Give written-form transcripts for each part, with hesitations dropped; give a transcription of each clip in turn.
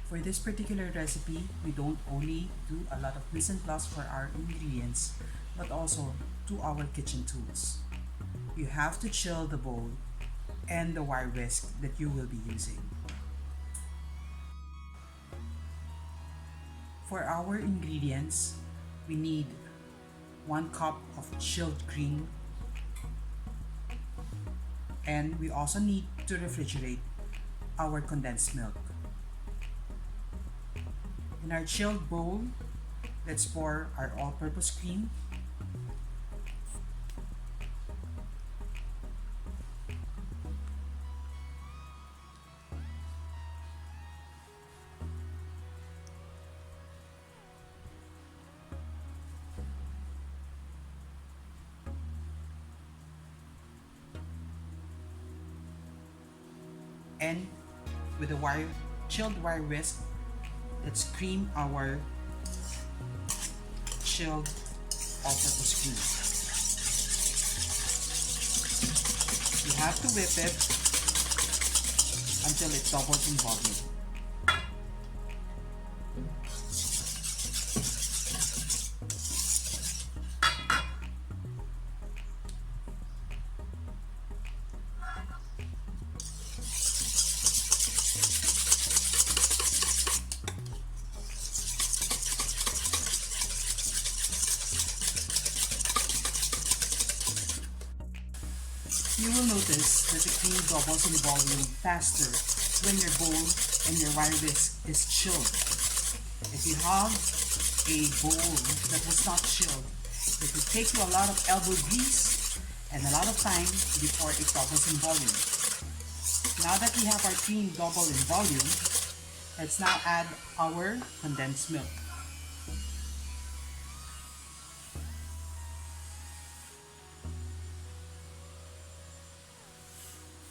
For this particular recipe, we don't only do a lot of mise en place for our ingredients, but also to our kitchen tools. You have to chill the bowl and the wire whisk that you will be using. For our ingredients, we need 1 cup of chilled cream, and we also need to refrigerate our condensed milk. In our chilled bowl, let's pour our all-purpose cream. And with the chilled wire whisk, let's cream our chilled all-purpose cream. You have to whip it until it doubles in volume. You will notice that the cream doubles in volume faster when your bowl and your wire whisk is chilled. If you have a bowl that was not chilled, it would take you a lot of elbow grease and a lot of time before it doubles in volume. Now that we have our cream double in volume, let's now add our condensed milk.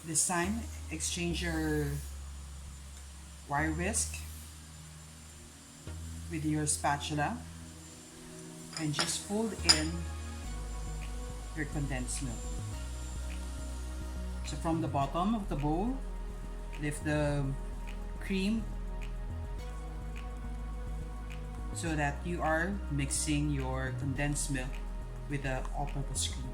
This time, exchange your wire whisk with your spatula and just fold in your condensed milk. So from the bottom of the bowl, lift the cream so that you are mixing your condensed milk with the all-purpose cream.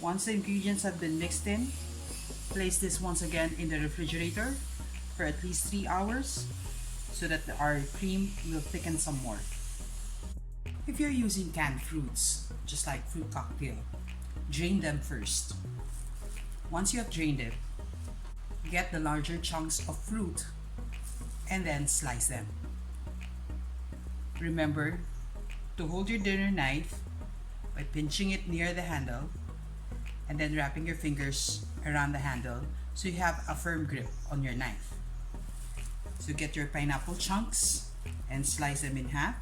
Once the ingredients have been mixed in, place this once again in the refrigerator for at least 3 hours so that our cream will thicken some more. If you're using canned fruits, just like fruit cocktail, drain them first. Once you have drained it, get the larger chunks of fruit and then slice them. Remember to hold your dinner knife by pinching it near the handle and then wrapping your fingers around the handle so you have a firm grip on your knife. So get your pineapple chunks and slice them in half.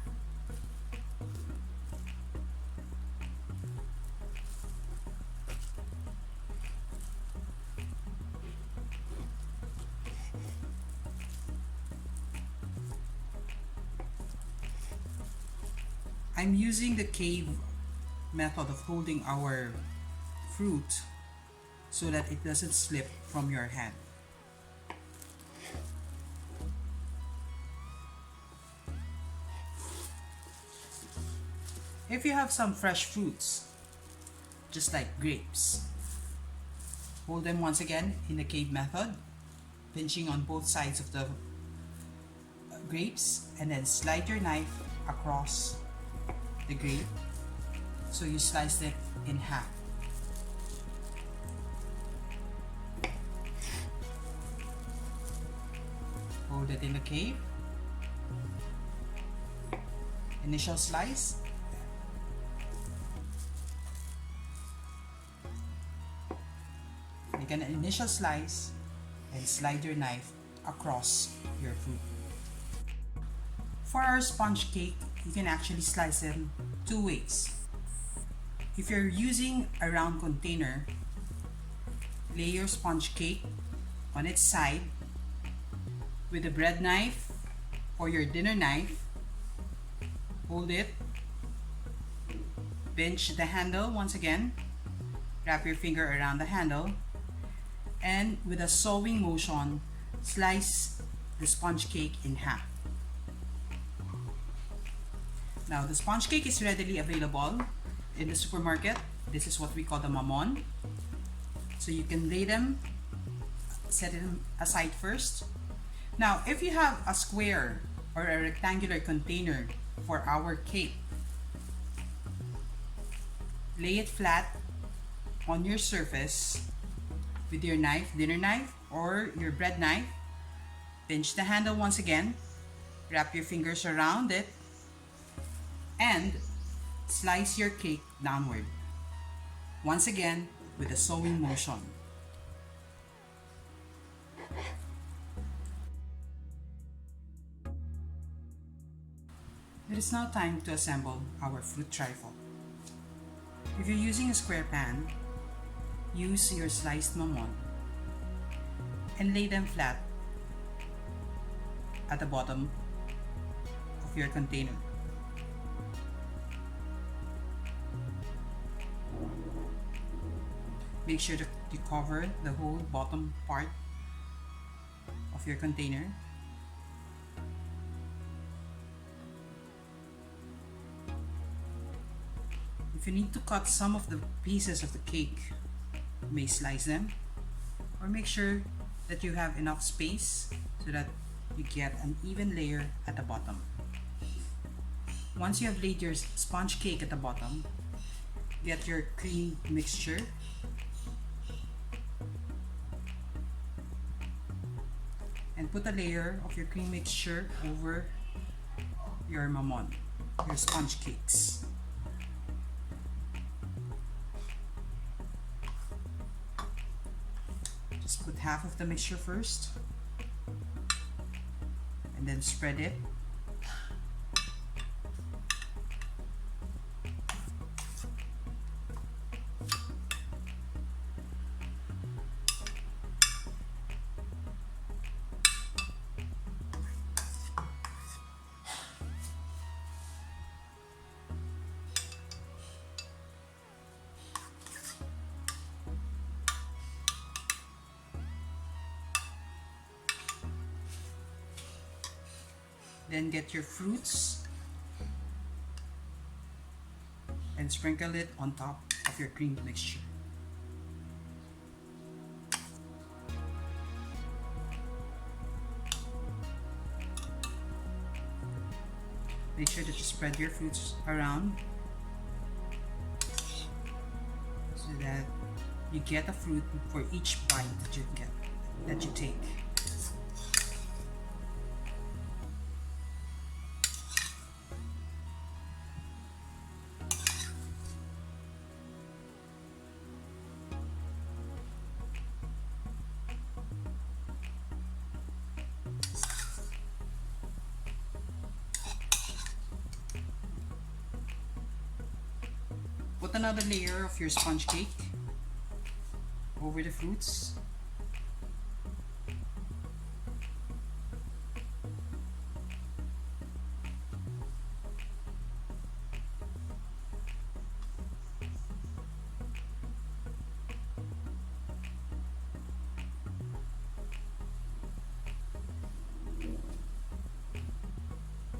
I'm using the cave method of holding our fruit so that it doesn't slip from your hand. If you have some fresh fruits, just like grapes, hold them once again in the cave method, pinching on both sides of the grapes, and then slide your knife across the grape so you slice it in half. Hold it in the cave. Initial slice. Make an initial slice and slide your knife across your fruit. For our sponge cake, you can actually slice them 2 ways. If you're using a round container, lay your sponge cake on its side with a bread knife or your dinner knife. Hold it Pinch the handle once again. Wrap your finger around the handle. And with a sewing motion, slice the sponge cake in half. Now, the sponge cake is readily available in the supermarket. This is what we call the mamon. So you can lay them, set them aside first. Now, if you have a square or a rectangular container for our cake, lay it flat on your surface with your knife, dinner knife, or your bread knife. Pinch the handle once again, wrap your fingers around it, and slice your cake downward. Once again, with a sewing motion. It is now time to assemble our fruit trifle. If you're using a square pan, use your sliced mamon and lay them flat at the bottom of your container. Make sure that you cover the whole bottom part of your container. If you need to cut some of the pieces of the cake, you may slice them, or make sure that you have enough space so that you get an even layer at the bottom. Once you have laid your sponge cake at the bottom, get your cream mixture and put a layer of your cream mixture over your mamon, your sponge cakes. Just put half of the mixture first and then spread it. Then get your fruits and sprinkle it on top of your cream mixture. Make sure that you spread your fruits around so that you get a fruit for each bite that you take. Put another layer of your sponge cake over the fruits.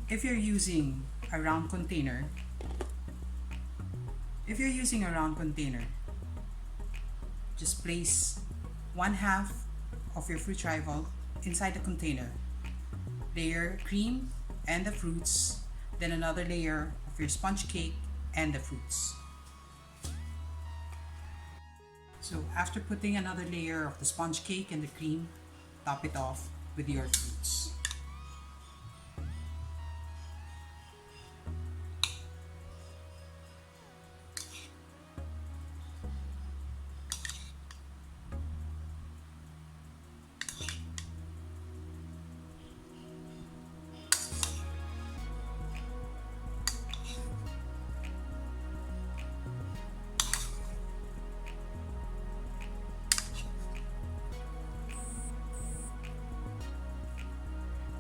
If you're using a round container, just place 1/2 of your fruit trifle inside the container. Layer cream and the fruits, then another layer of your sponge cake and the fruits. So after putting another layer of the sponge cake and the cream, top it off with your fruits.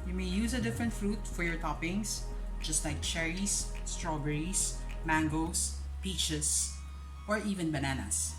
You may use a different fruit for your toppings, just like cherries, strawberries, mangoes, peaches, or even bananas.